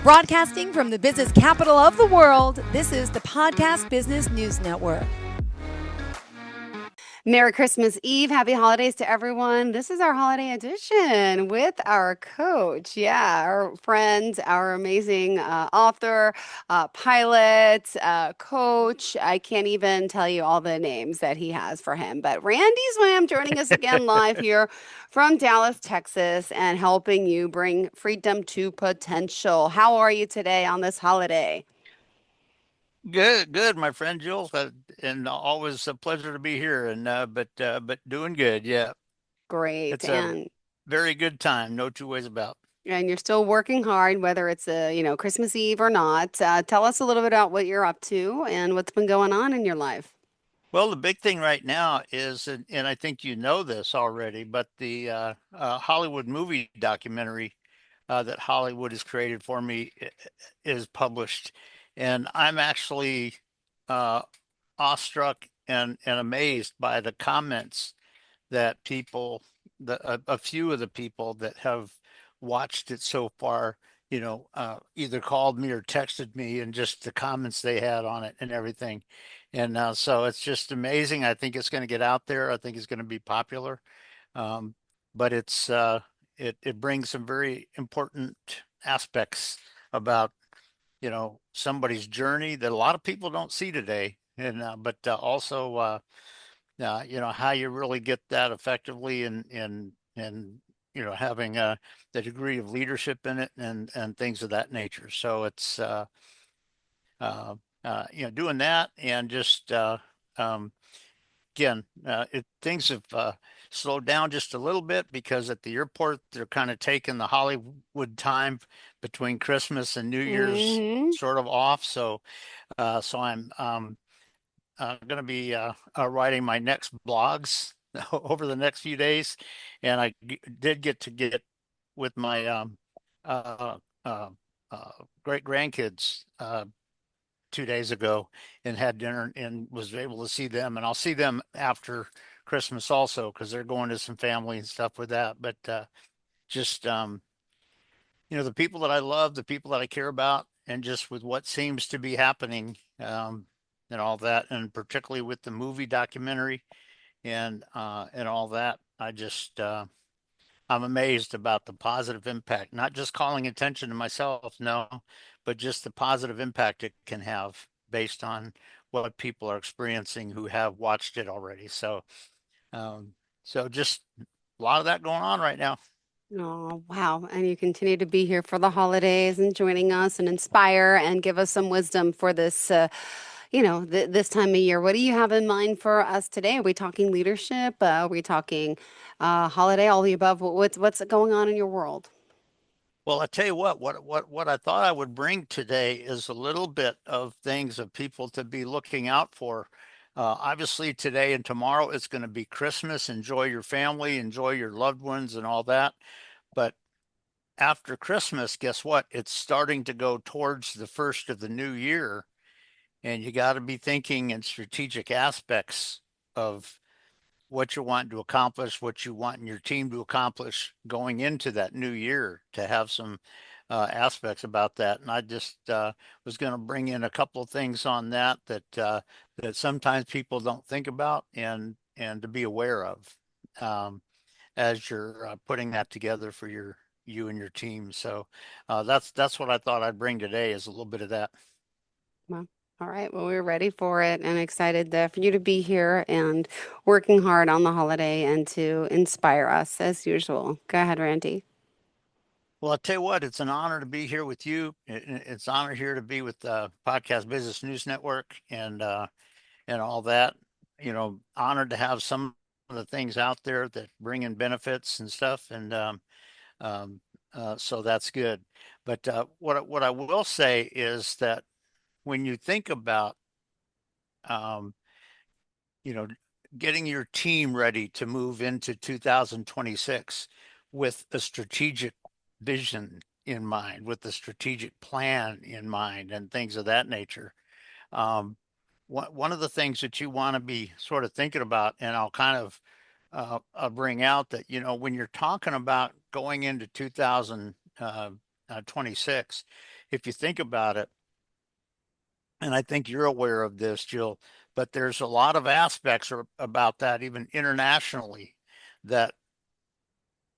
Broadcasting from the business capital of the world, this is the Podcast Business News Network. Merry Christmas Eve. Happy holidays to everyone. This is our holiday edition with our coach. Yeah, our friend, our amazing author, pilot, coach. I can't even tell you all the names that he has for him. But Randy Swaim joining us again live here from Dallas, Texas, and helping you bring freedom to potential. How are you today on this holiday? Good, my friend Jules, and always a pleasure to be here. And but doing good. Yeah, Great. it's a very good time. No two ways about. And you're still working hard, whether it's Christmas Eve or not. Tell us a little bit about what you're up to and what's been going on in your life. Well, the big thing right now is, and I think you know this already, but the Hollywood movie documentary that Hollywood has created for me is published, and I'm actually uh, awestruck and amazed by the comments that people, a few of the people that have watched it so far, either called me or texted me, and just the comments they had on it and everything. And so it's just amazing. I think it's going to get out there. I think it's going to be popular. Um, but it brings some very important aspects about, somebody's journey that a lot of people don't see today. And but also how you really get that effectively, and having the degree of leadership in it, and things of that nature. So it's doing that, and just um, again, things have slowed down just a little bit, because at the airport they're kind of taking the Hollywood time between Christmas and New Year's Hmm. sort of off. So I'm going to be writing my next blogs over the next few days, and did get with my uh, uh, uh, great grandkids 2 days ago, and had dinner and was able to see them, and I'll see them after Christmas also, because they're going to some family and stuff with that. But just the people that I love, the people that I care about, and just with what seems to be happening, and all that, and particularly with the movie documentary, and all that, I'm amazed about the positive impact. Not just calling attention to myself, no, but just the positive impact it can have based on what people are experiencing who have watched it already. Um, so just a lot of that going on right now. Oh, wow. And you continue to be here for the holidays and joining us and inspire and give us some wisdom for this, this time of year. What do you have in mind for us today? Are we talking leadership? Are we talking holiday, all the above? What's going on in your world? Well, I tell you what I thought I would bring today is a little bit of things of people to be looking out for. Obviously, today and tomorrow it's going to be Christmas. Enjoy your family, enjoy your loved ones, and all that. But after Christmas, guess what? It's starting to go towards the first of the new year, and you got to be thinking in strategic aspects of what you want to accomplish, what you want in your team to accomplish going into that new year, to have some aspects about that. And I just was going to bring in a couple of things on that sometimes people don't think about, and to be aware of, um, as you're putting that together for you and your team. So that's what I thought I'd bring today, is a little bit of that. Well, all right. Well, we're ready for it and excited for you to be here and working hard on the holiday and to inspire us as usual. Go ahead, Randy. Well, I'll tell you what, it's an honor to be here with you. It's an honor here to be with Podcast Business News Network, and all that. Honored to have some of the things out there that bring in benefits and stuff, and um, so that's good. But what I will say is that when you think about um, you know, getting your team ready to move into 2026 with a strategic vision in mind, with a strategic plan in mind, and things of that nature. Um, one of the things that you want to be sort of thinking about, and I'll kind of bring out that, when you're talking about going into 2026, if you think about it, and I think you're aware of this, Jill, but there's a lot of aspects about that, even internationally, that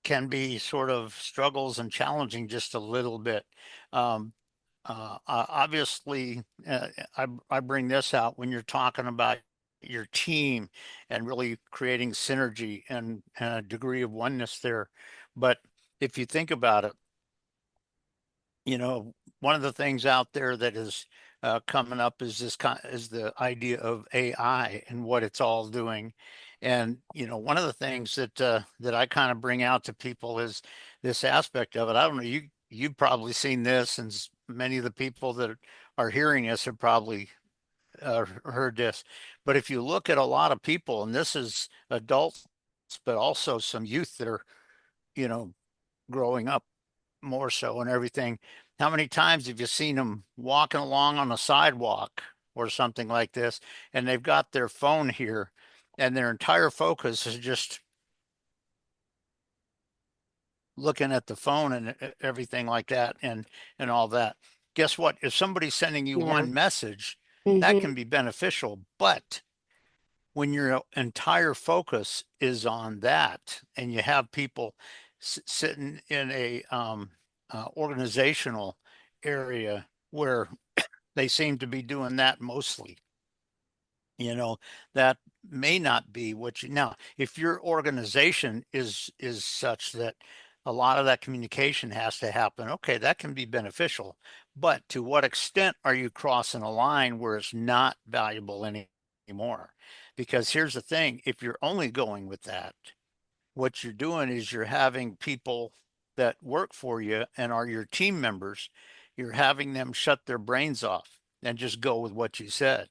can be sort of struggles and challenging just a little bit. Um, Obviously, I bring this out when you're talking about your team and really creating synergy and a degree of oneness there. But if you think about it, one of the things out there that is coming up is is the idea of AI and what it's all doing. And one of the things that I kind of bring out to people is this aspect of it. I don't know, you've probably seen this, and many of the people that are hearing this have probably heard this. But if you look at a lot of people, and this is adults, but also some youth that are you know growing up more so and everything. How many times have you seen them walking along on a sidewalk or something like this, and they've got their phone here, and their entire focus is just looking at the phone and everything like that, and all that. Guess what? If somebody's sending you Yeah. one message, that Mm-hmm. can be beneficial, but when your entire focus is on that and you have people sitting in a organizational area where they seem to be doing that mostly, you know that may not be what you now if your organization is such that a lot of that communication has to happen. Okay, that can be beneficial, but to what extent are you crossing a line where it's not valuable anymore? Because here's the thing, if you're only going with that, what you're doing is you're having people that work for you and are your team members, you're having them shut their brains off and just go with what you said.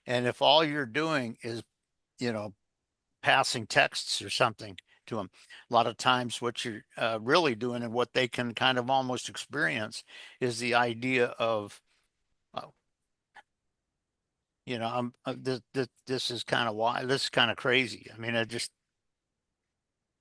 And if all you're doing is, you know, passing texts or something to them, a lot of times what you're really doing and what they can kind of almost experience is the idea of, uh, this is kind of why this is kind of crazy. I mean,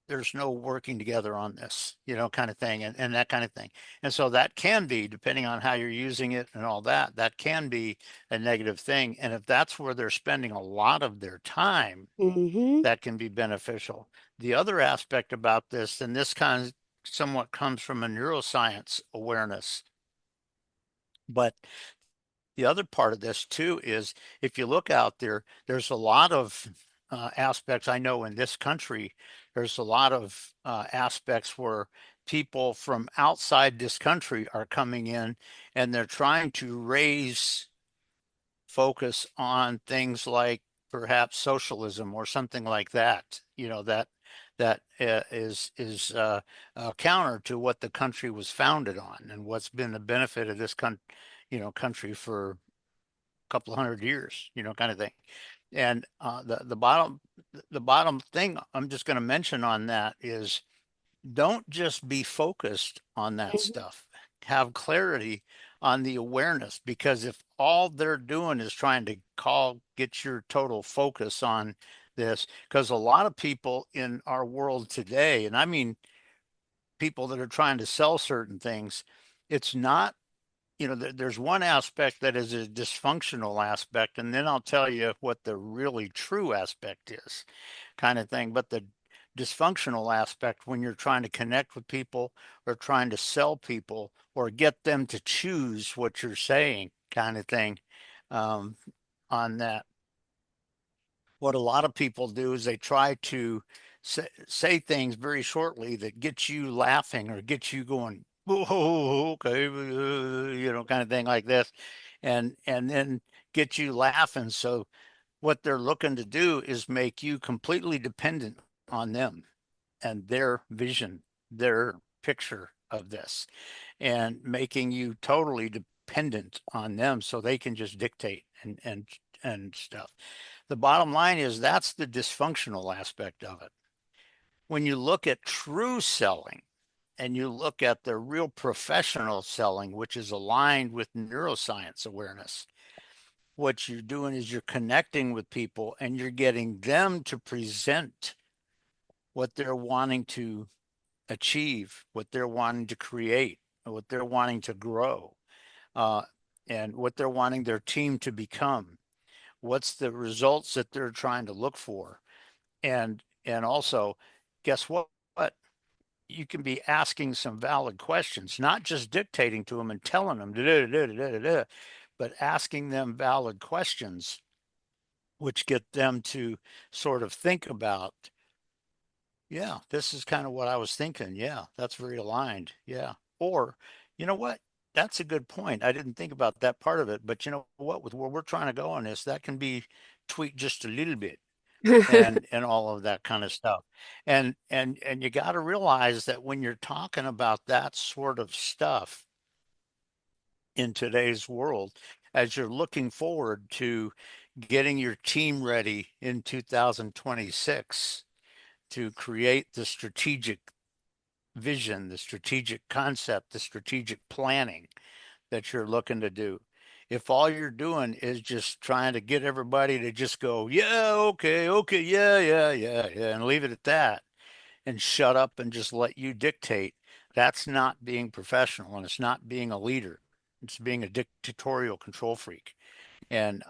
there's no working together on this, kind of thing, and that kind of thing. And so that can be, depending on how you're using it and all that, that can be a negative thing. And if that's where they're spending a lot of their time, Mm-hmm. that can be beneficial. The other aspect about this, and this kind of somewhat comes from a neuroscience awareness, but the other part of this too is if you look out there, there's a lot of aspects. I know in this country, there's a lot of aspects where people from outside this country are coming in and they're trying to raise focus on things like perhaps socialism or something like that, that is counter to what the country was founded on and what's been the benefit of this country for a couple of hundred years, kind of thing. And the bottom thing I'm just going to mention on that is don't just be focused on that stuff. Have clarity on the awareness, because if all they're doing is trying to get your total focus on this, because a lot of people in our world today, and I mean people that are trying to sell certain things, it's not, there's one aspect that is a dysfunctional aspect, and then I'll tell you what the really true aspect is, kind of thing. But the dysfunctional aspect, when you're trying to connect with people or trying to sell people or get them to choose what you're saying, kind of thing, um, on that, what a lot of people do is they try to say things very shortly that get you laughing or get you going, oh, okay, kind of thing like this, and then get you laughing. So what they're looking to do is make you completely dependent on them and their vision, their picture of this, and making you totally dependent on them so they can just dictate and stuff. The bottom line is that's the dysfunctional aspect of it. When you look at true selling and you look at the real professional selling, which is aligned with neuroscience awareness, what you're doing is you're connecting with people and you're getting them to present what they're wanting to achieve, what they're wanting to create, what they're wanting to grow. uh, and what they're wanting their team to become. What's the results that they're trying to look for? And also, guess what? You can be asking some valid questions, not just dictating to them and telling them, da, da, da, da, da, but asking them valid questions, which get them to sort of think about, yeah, this is kind of what I was thinking. Yeah, that's very aligned. Yeah. Or, you know what? That's a good point. I didn't think about that part of it, but you know what? With where we're trying to go on this, that can be tweaked just a little bit and all of that kind of stuff. And you got to realize that when you're talking about that sort of stuff in today's world, as you're looking forward to getting your team ready in 2026 to create the strategic vision, the strategic concept, the strategic planning that you're looking to do. If all you're doing is just trying to get everybody to just go, yeah, okay, okay, yeah, yeah, yeah, yeah, and leave it at that and shut up and just let you dictate, that's not being professional and it's not being a leader. It's being a dictatorial control freak. And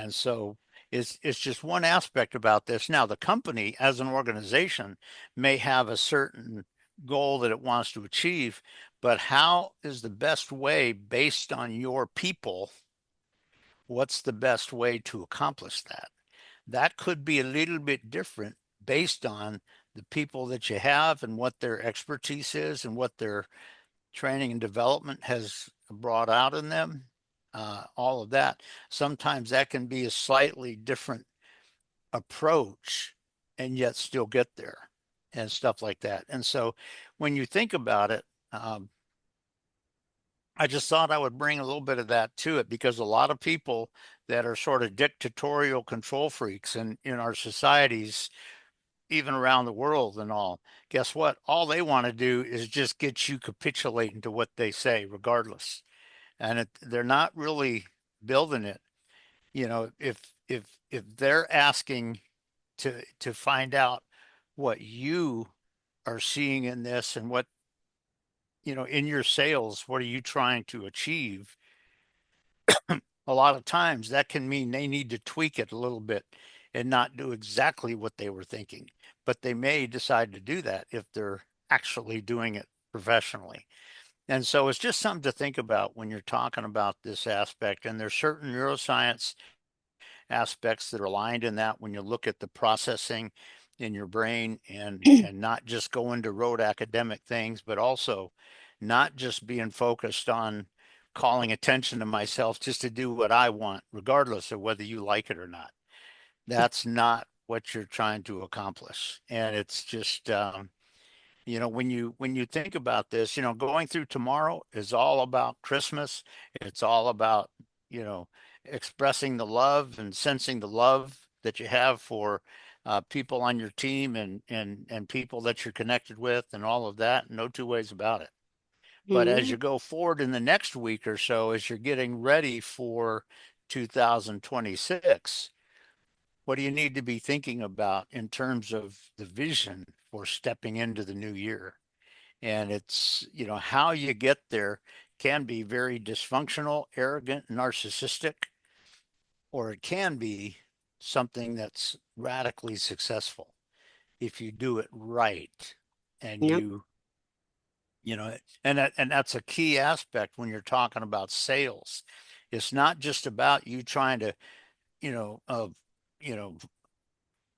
so it's just one aspect about this. Now, the company as an organization may have a certain goal that it wants to achieve, but how is the best way based on your people? What's the best way to accomplish that? That could be a little bit different based on the people that you have and what their expertise is and what their training and development has brought out in them, all of that. Sometimes that can be a slightly different approach and yet still get there and stuff like that. And so when you think about it, I just thought I would bring a little bit of that to it because a lot of people that are sort of dictatorial control freaks in our societies, even around the world and all, guess what? All they want to do is just get you capitulating to what they say, regardless. And they're not really building it. You know, if they're asking to find out what you are seeing in this and what, in your sales, what are you trying to achieve? A lot of times that can mean they need to tweak it a little bit and not do exactly what they were thinking, but they may decide to do that if they're actually doing it professionally. And so it's just something to think about when you're talking about this aspect. And there's certain neuroscience aspects that are aligned in that when you look at the processing in your brain and not just go into rote academic things, but also not just being focused on calling attention to myself just to do what I want, regardless of whether you like it or not. That's not what you're trying to accomplish. And it's just when you think about this, going through tomorrow is all about Christmas. It's all about, you know, expressing the love and sensing the love that you have for people on your team and people that you're connected with and all of that. No two ways about it. But as Mhm. you go forward in the next week or so, as you're getting ready for 2026, what do you need to be thinking about in terms of the vision for stepping into the new year? And it's, how you get there can be very dysfunctional, arrogant, narcissistic, or it can be something that's radically successful if you do it right. And Yep. you know, and that's a key aspect when you're talking about sales. It's not just about you trying to, you know, uh, you know,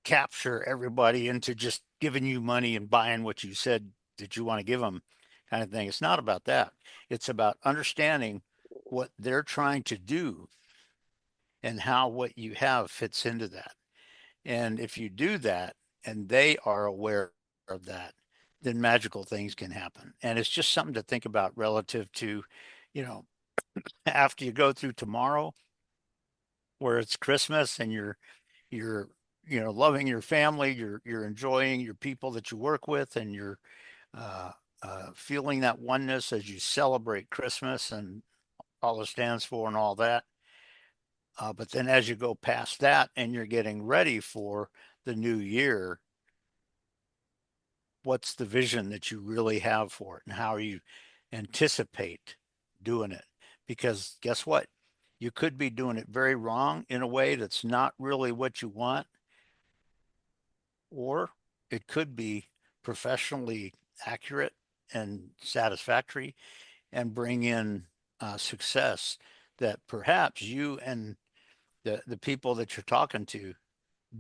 capture everybody into just giving you money and buying what you said that you want to give them, kind of thing. It's not about that. It's about understanding what they're trying to do and how what you have fits into that. And if you do that and they are aware of that, then magical things can happen. And it's just something to think about relative to, you know, after you go through tomorrow where it's Christmas and you're loving your family, you're enjoying your people that you work with, and you're uh, feeling that oneness as you celebrate Christmas and all it stands for and all that. But then as you go past that and you're getting ready for the new year, what's the vision that you really have for it and how you anticipate doing it? because guess what? You could be doing it very wrong in a way that's not really what you want, or it could be professionally accurate and satisfactory and bring in success that perhaps you and the people that you're talking to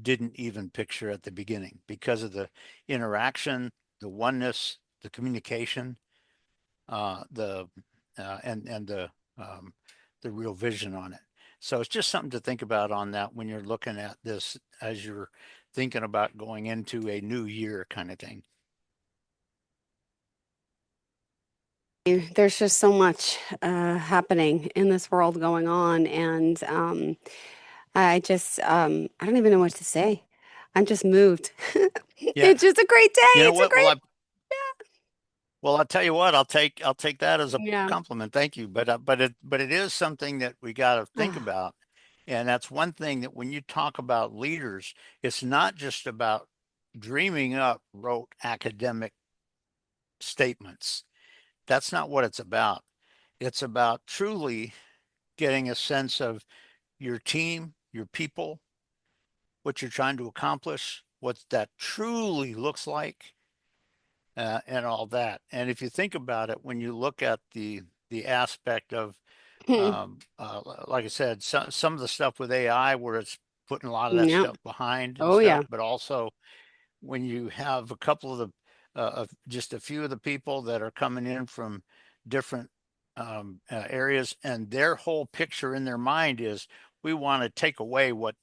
didn't even picture at the beginning because of the interaction, the oneness, the communication, the um, the real vision on it. So it's just something to think about on that when you're looking at this as you're thinking about going into a new year kind of thing. There's just so much happening in this world going on, and I don't even know what to say. I'm just moved. Yeah. It's just a great day. You know It's a what? Well, great, I'll tell you what. I'll take that as a yeah. compliment. Thank you. But it is something that we got to think Ah, about, and that's one thing that when you talk about leaders, it's not just about dreaming up rote academic statements. That's not what it's about. It's about truly getting a sense of your team, your people, what you're trying to accomplish, what that truly looks like, and all that. And if you think about it, when you look at the aspect of, hmm. like I said, some of the stuff with AI, where it's putting a lot of that Yep. stuff behind and Oh stuff, yeah. but also when you have a couple of of just a few of the people that are coming in from different areas, and their whole picture in their mind is, we want to take away what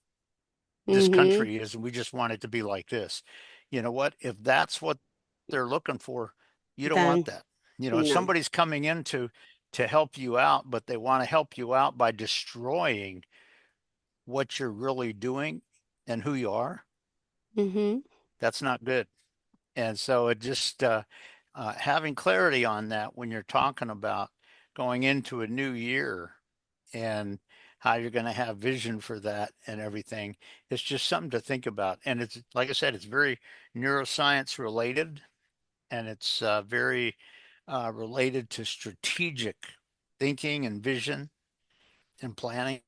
this Mm-hmm. country is, and we just want it to be like this. You know what? If that's what they're looking for, you don't want Then that. You know, if no. somebody's coming in to help you out, but they want to help you out by destroying what you're really doing and who you are, Mm-hmm. that's not good. And so it just having clarity on that when you're talking about going into a new year and how you're going to have vision for that and everything. It's just something to think about. And it's, like I said, it's very neuroscience related, and it's very related to strategic thinking and vision and planning.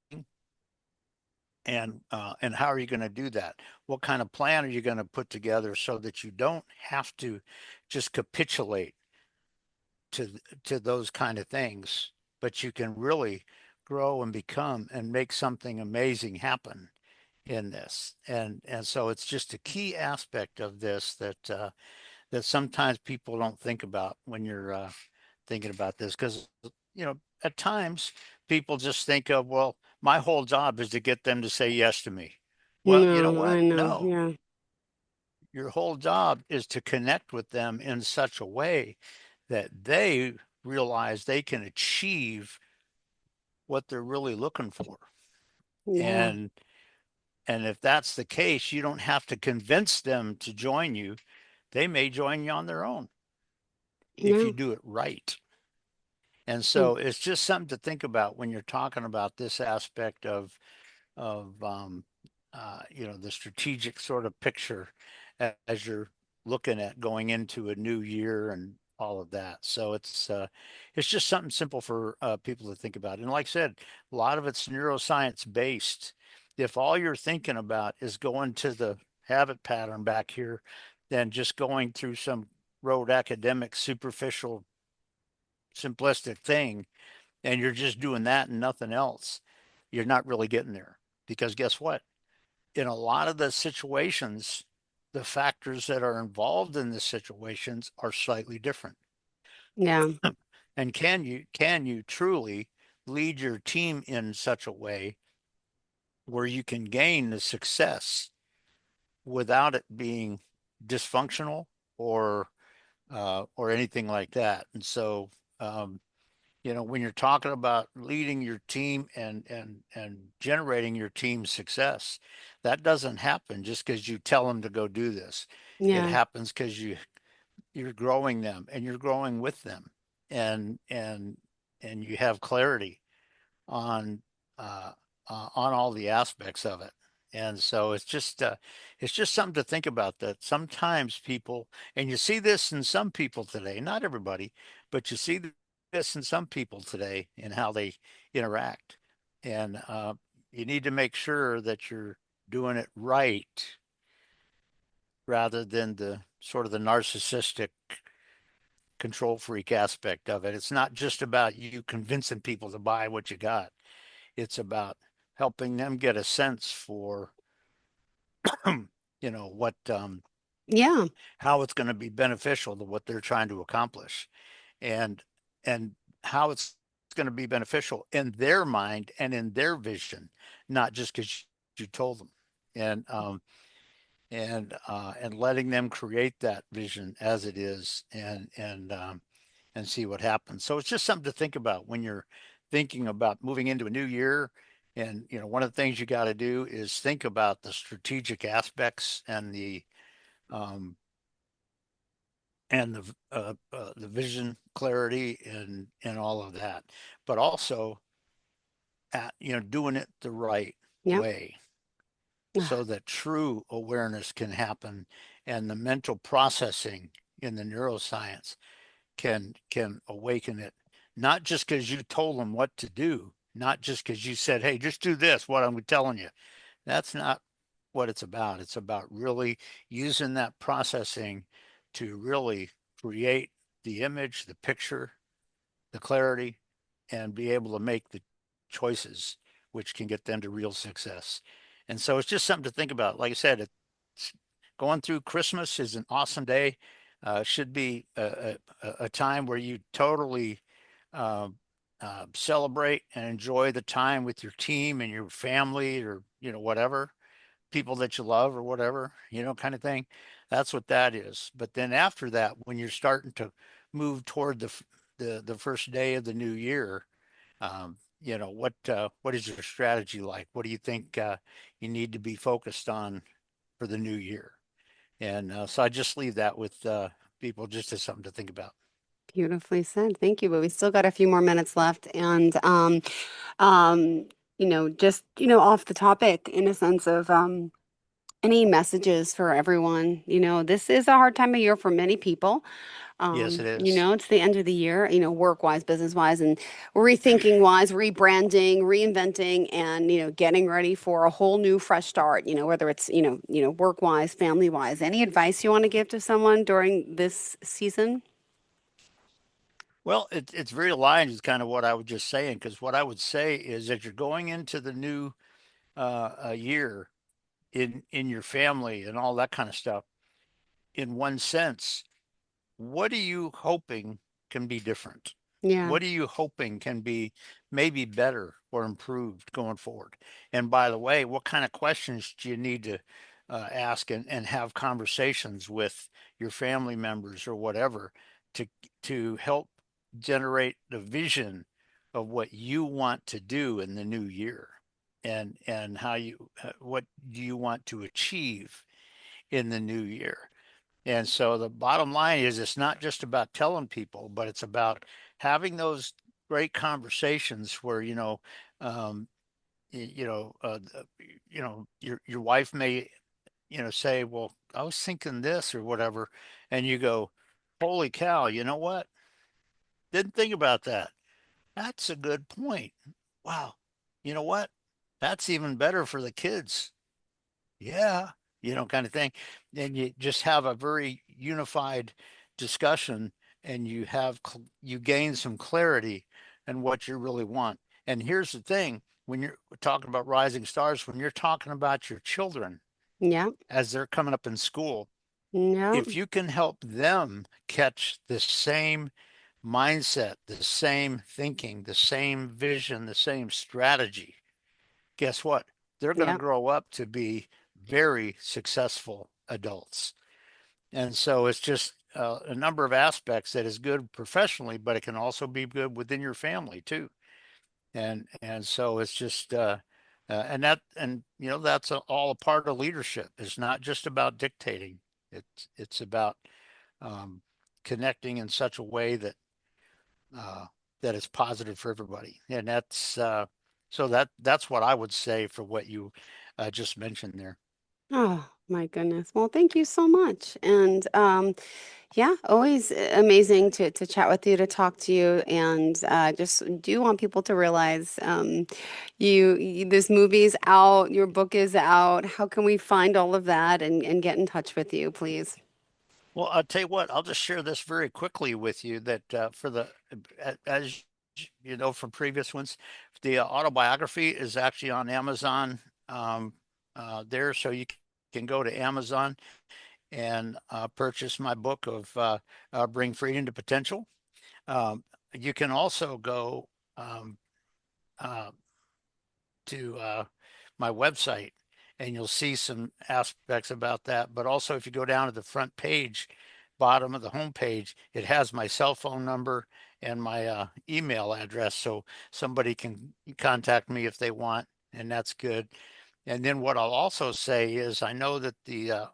And how are you going to do that? What kind of plan are you going to put together so that you don't have to just capitulate to those kind of things, but you can really grow and become and make something amazing happen in this. And so it's just a key aspect of this that that sometimes people don't think about when you're thinking about this, because at times people just think of, well, my whole job is to get them to say yes to me. Well, you know No, what? I know. No, Yeah. your whole job is to connect with them in such a way that they realize they can achieve what they're really looking for. Yeah. And if that's the case, you don't have to convince them to join you. They may join you on their own if you No. do it right. And Mm. so it's just something to think about when you're talking about this aspect of the strategic sort of picture as you're looking at going into a new year and all of that. So it's just something simple for people to think about. And like I said, a lot of it's neuroscience based. If all you're thinking about is going to the habit pattern back here, then just going through some road academic, superficial, simplistic thing, and you're just doing that and nothing else, you're not really getting there. Because guess what? In a lot of the situations, the factors that are involved in the situations are slightly different. Yeah. And can you truly lead your team in such a way where you can gain the success without it being dysfunctional or anything like that? And so um, when you're talking about leading your team and generating your team's success, that doesn't happen just because you tell them to go do this. It Yeah. happens because you're growing them and you're growing with them, and you have clarity on uh, on all the aspects of it. And so it's just something to think about, that sometimes people, and you see this in some people today, not everybody, but you see missing some people today in how they interact. And you need to make sure that you're doing it right rather than the sort of the narcissistic control freak aspect of it. It's not just about you convincing people to buy what you got. It's about helping them get a sense for, what, Yeah. how it's going to be beneficial to what they're trying to accomplish, and and how it's going to be beneficial in their mind and in their vision, not just because you told them. And letting them create that vision as it is, and see what happens. So it's just something to think about when you're thinking about moving into a new year. And one of the things you got to do is think about the strategic aspects um, and the vision clarity and all of that, but also doing it the right Yeah. way so that true awareness can happen, and the mental processing in the neuroscience can awaken it, not just because you told them what to do, not just because you said, hey, just do this, what I'm telling you. That's not what it's about. It's about really using that processing to really create the image, the picture, the clarity, and be able to make the choices which can get them to real success. And so it's just something to think about. Like I said, it's going through Christmas is an awesome day. Should be a time where you totally uh, celebrate and enjoy the time with your team and your family, or whatever, people that you love or whatever, kind of thing. That's what that is. But then after that, when you're starting to move toward the first day of the new year, what is your strategy like? What do you think you need to be focused on for the new year? And so I just leave that with people just as something to think about. Beautifully said. Thank you. But we still got a few more minutes left. And um, just, off the topic in a sense of any messages for everyone. This is a hard time of year for many people. Yes, it is. It's the end of the year, work wise, business wise, and rethinking wise, rebranding, reinventing, and getting ready for a whole new fresh start, whether it's, work wise, family wise. Any advice you want to give to someone during this season? Well, it's very aligned with kind of what I was just saying, because what I would say is that you're going into the new year in your family and all that kind of stuff. In one sense, what are you hoping can be different? Yeah. What are you hoping can be maybe better or improved going forward? And by the way, what kind of questions do you need to ask and have conversations with your family members or whatever to help generate the vision of what you want to do in the new year, and how what do you want to achieve in the new year? And so the bottom line is it's not just about telling people, but it's about having those great conversations where, um, your wife may, say, well, I was thinking this or whatever. And you go, holy cow, you know what? Didn't think about that. That's a good point. Wow. You know what? That's even better for the kids. Yeah, kind of thing. And you just have a very unified discussion, and you gain some clarity in what you really want. And here's the thing, when you're talking about rising stars, when you're talking about your children Yeah. as they're coming up in school, Yeah. if you can help them catch the same mindset, the same thinking, the same vision, the same strategy, guess what? They're going to Yeah. grow up to be very successful adults. And so it's just a number of aspects that is good professionally, but it can also be good within your family too. And so it's just that's all a part of leadership. It's not just about dictating. It's about um, connecting in such a way uh, that is positive for everybody. And that's what I would say for what you just mentioned there. Oh, My goodness. Well, thank you so much. And yeah, always amazing to chat with you, to talk to you, and just do want people to realize this movie's out, your book is out. How can we find all of that and get in touch with you, please? Well, I'll tell you what, I'll just share this very quickly with you that as you know from previous ones, the autobiography is actually on Amazon there. So you can go to Amazon and purchase my book of Bring Freedom to Potential. You can also go um, uh, to my website and you'll see some aspects about that. But also, if you go down to the front page, bottom of the home page, it has my cell phone number and my email address. So somebody can contact me if they want, and that's good. And then what I'll also say is I know that the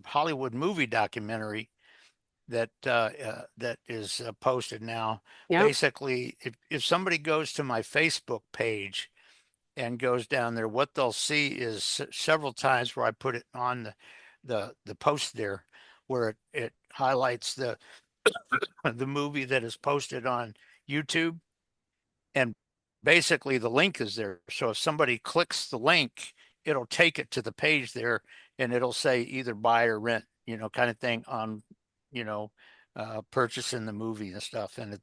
Hollywood movie documentary that is posted now. Yeah. Basically, if somebody goes to my Facebook page and goes down there, what they'll see is several times where I put it on the post there, where it highlights the movie that is posted on YouTube, and basically the link is there. So if somebody clicks the link, it'll take it to the page there, and it'll say either buy or rent, kind of thing on, purchasing the movie and stuff. And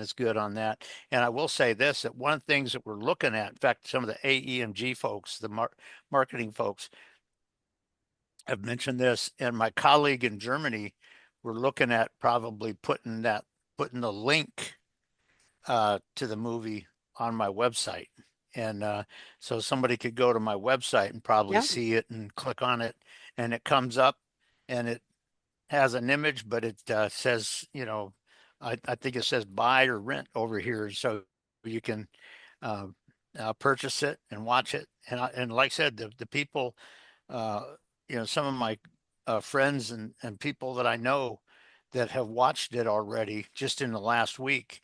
it's good on that. And I will say this, that one of the things that we're looking at, in fact, some of the AEMG folks, the marketing folks have mentioned this, and my colleague in Germany, we're looking at probably putting the link to the movie on my website. And so somebody could go to my website and probably Yeah. see it and click on it, and it comes up and it has an image, but it says, I think it says buy or rent over here. So you can uh, purchase it and watch it. And like I said, the people, uh, some of my friends and people that I know that have watched it already just in the last week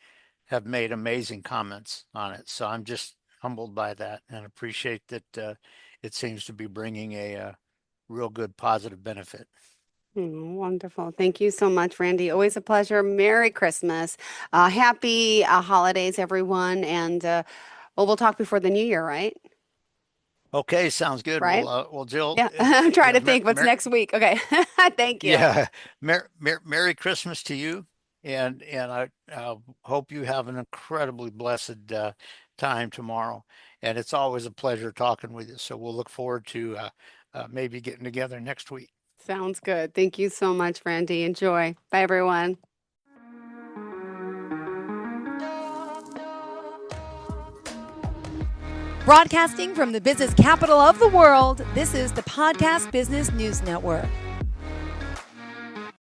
have made amazing comments on it. So I'm just humbled by that and appreciate that it seems to be bringing a real good positive benefit. Oh, wonderful. Thank you so much, Randy. Always a pleasure. Merry Christmas. Happy holidays, everyone. And well, we'll talk before the new year, right? Okay, sounds good. Right? Well, Jill, Yeah. I'm trying yeah, to think what's next week. Okay. Thank you. yeah, Merry Christmas to you, and I hope you have an incredibly blessed time tomorrow. And it's always a pleasure talking with you. So we'll look forward to maybe getting together next week. Sounds good. Thank you so much, Randy. Enjoy. Bye, everyone. Broadcasting from the business capital of the world, this is the Podcast Business News Network.